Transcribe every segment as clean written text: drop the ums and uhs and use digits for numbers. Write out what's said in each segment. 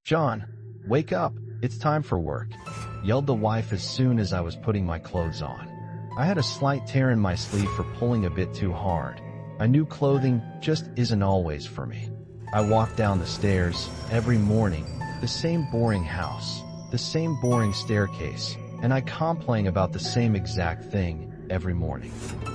"John, wake up, it's time for work," yelled the wife as soon as I was putting my clothes on. I had a slight tear in my sleeve for pulling a bit too hard. I knew clothing just isn't always for me. I walked down the stairs every morning, the same boring house, the same boring staircase, and I complain about the same exact thing every morning.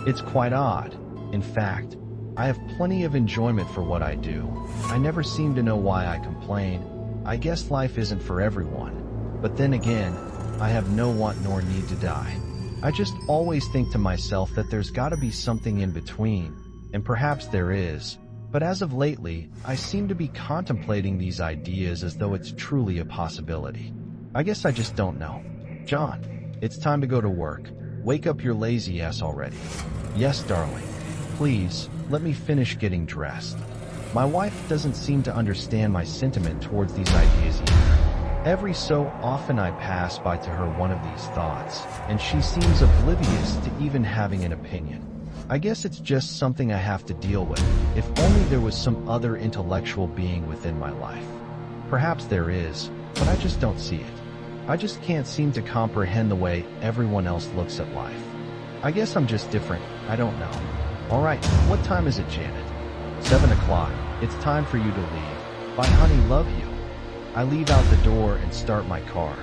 It's quite odd. In fact, I have plenty of enjoyment for what I do. I never seem to know why I complain. I guess life isn't for everyone. But then again, I have no want nor need to die. I just always think to myself that there's gotta be something in between, and perhaps there is. But as of lately, I seem to be contemplating these ideas as though it's truly a possibility. I guess I just don't know. "John, it's time to go to work. Wake up your lazy ass already." "Yes, darling. Please, let me finish getting dressed." My wife doesn't seem to understand my sentiment towards these ideas either. Every so often I pass by to her one of these thoughts, and she seems oblivious to even having an opinion. I guess it's just something I have to deal with. If only there was some other intellectual being within my life. Perhaps there is, but I just don't see it. I just can't seem to comprehend the way everyone else looks at life. I guess I'm just different, I don't know. "Alright, what time is it, Janet?" 7 o'clock, it's time for you to leave. "Bye honey, love you." I leave out the door and start my car.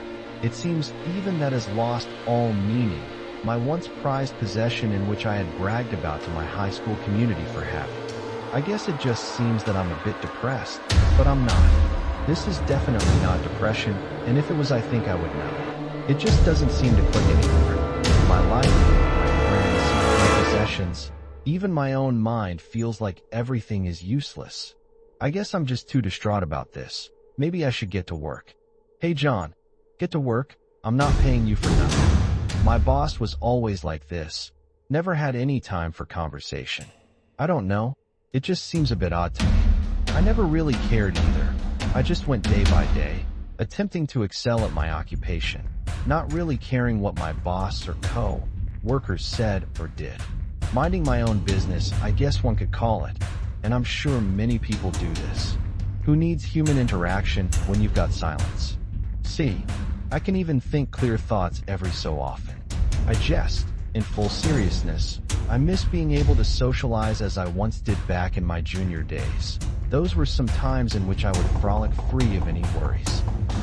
It seems even that has lost all meaning, my once prized possession in which I had bragged about to my high school community for having. I guess it just seems that I'm a bit depressed, but I'm not. This is definitely not depression, and if it was I think I would know. It just doesn't seem to click anymore. My life, my friends, my possessions, even my own mind feels like everything is useless. I guess I'm just too distraught about this. Maybe I should get to work. "Hey John, get to work, I'm not paying you for nothing." My boss was always like this. Never had any time for conversation. I don't know, it just seems a bit odd to me. I never really cared either. I just went day by day, attempting to excel at my occupation, not really caring what my boss or co-workers said or did. Minding my own business, I guess one could call it, and I'm sure many people do this. Who needs human interaction when you've got silence? See, I can even think clear thoughts every so often. I jest. In full seriousness, I miss being able to socialize as I once did back in my junior days. Those were some times in which I would frolic free of any worries.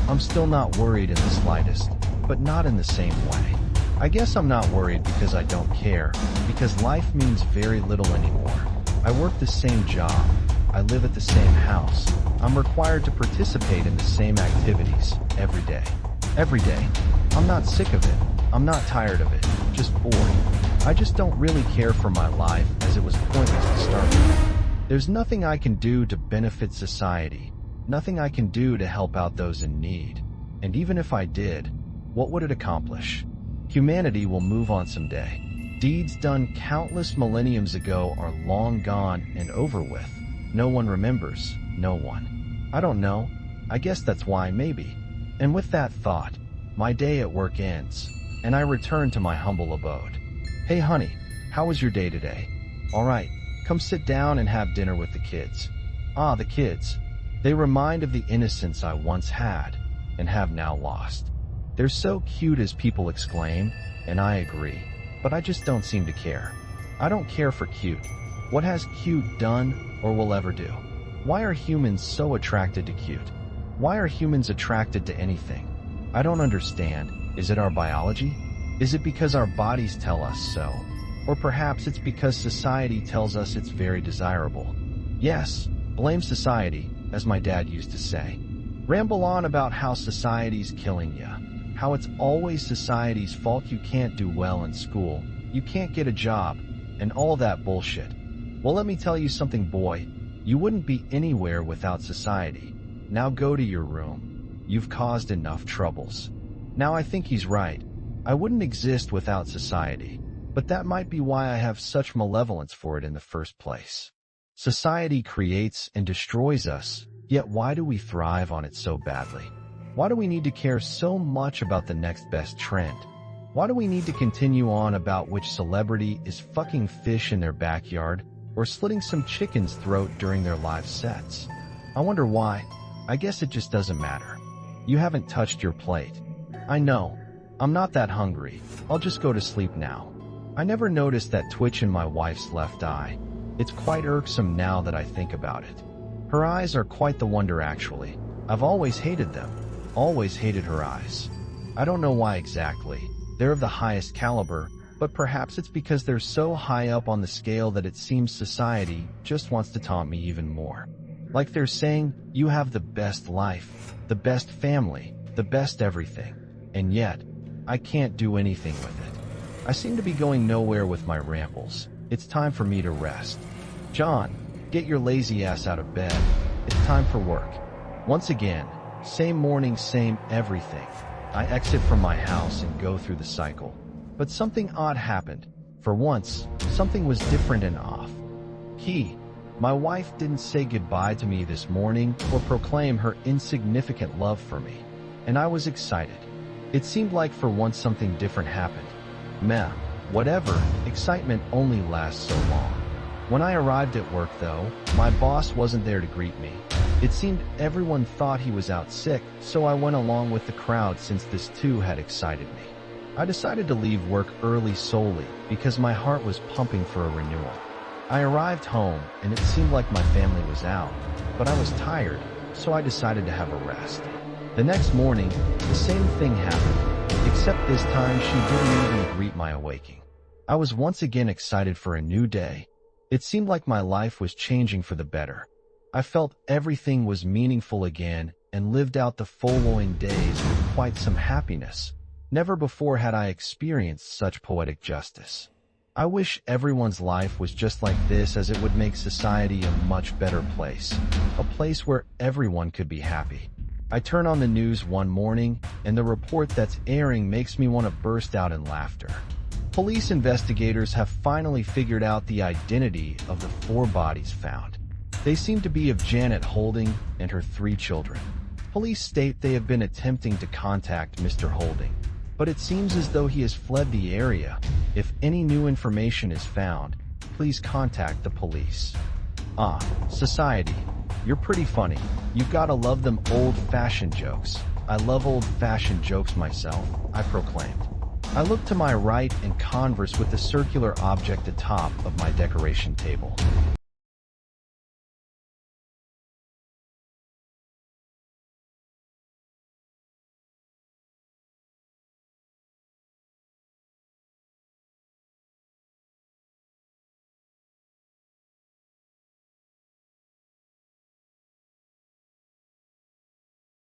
I'm still not worried in the slightest, but not in the same way. I guess I'm not worried because I don't care, because life means very little anymore. I work the same job. I live at the same house. I'm required to participate in the same activities every day. Every day. I'm not sick of it. I'm not tired of it. Just bored. I just don't really care for my life as it was pointless to start with. There's nothing I can do to benefit society. Nothing I can do to help out those in need. And even if I did, what would it accomplish? Humanity will move on someday. Deeds done countless millenniums ago are long gone and over with. No one remembers. No one. I don't know. I guess that's why, maybe. And with that thought, my day at work ends, and I return to my humble abode. "Hey honey, how was your day today?" "Alright, come sit down and have dinner with the kids." Ah, the kids. They remind of the innocence I once had, and have now lost. They're so cute as people exclaim, and I agree, but I just don't seem to care. I don't care for cute. What has cute done, or will ever do? Why are humans so attracted to cute? Why are humans attracted to anything? I don't understand. Is it our biology? Is it because our bodies tell us so? Or perhaps it's because society tells us it's very desirable. Yes, blame society, as my dad used to say. Ramble on about how society's killing you. How it's always society's fault you can't do well in school, you can't get a job, and all that bullshit. Well, let me tell you something, boy. You wouldn't be anywhere without society. Now go to your room. You've caused enough troubles. Now I think he's right. I wouldn't exist without society, but that might be why I have such malevolence for it in the first place. Society creates and destroys us, yet why do we thrive on it so badly? Why do we need to care so much about the next best trend? Why do we need to continue on about which celebrity is fucking fish in their backyard or slitting some chicken's throat during their live sets? I wonder why. I guess it just doesn't matter. You haven't touched your plate. I know. I'm not that hungry. I'll just go to sleep now. I never noticed that twitch in my wife's left eye. It's quite irksome now that I think about it. Her eyes are quite the wonder actually. I've always hated them. Always hated her eyes. I don't know why exactly. They're of the highest caliber, but perhaps it's because they're so high up on the scale that it seems society just wants to taunt me even more. Like they're saying, you have the best life, the best family, the best everything. And yet, I can't do anything with it. I seem to be going nowhere with my rambles. It's time for me to rest. John, get your lazy ass out of bed. It's time for work. Once again, same morning, same everything. I exit from my house and go through the cycle. But something odd happened. For once, something was different and off. Key. My wife didn't say goodbye to me this morning or proclaim her insignificant love for me. And I was excited. It seemed like for once something different happened. Meh, whatever, excitement only lasts so long. When I arrived at work though, my boss wasn't there to greet me. It seemed everyone thought he was out sick, so I went along with the crowd since this too had excited me. I decided to leave work early solely because my heart was pumping for a renewal. I arrived home and it seemed like my family was out, but I was tired, so I decided to have a rest. The next morning, the same thing happened, except this time she didn't even greet my awaking. I was once again excited for a new day. It seemed like my life was changing for the better. I felt everything was meaningful again and lived out the following days with quite some happiness. Never before had I experienced such poetic justice. I wish everyone's life was just like this, as it would make society a much better place. A place where everyone could be happy. I turn on the news one morning, and the report that's airing makes me want to burst out in laughter. Police investigators have finally figured out the identity of the 4 bodies found. They seem to be of Janet Holding and her 3 children. Police state they have been attempting to contact Mr. Holding, but it seems as though he has fled the area. If any new information is found, please contact the police. Ah, society. You're pretty funny. You've gotta love them old-fashioned jokes. I love old-fashioned jokes myself, I proclaimed. I look to my right and converse with the circular object atop of my decoration table.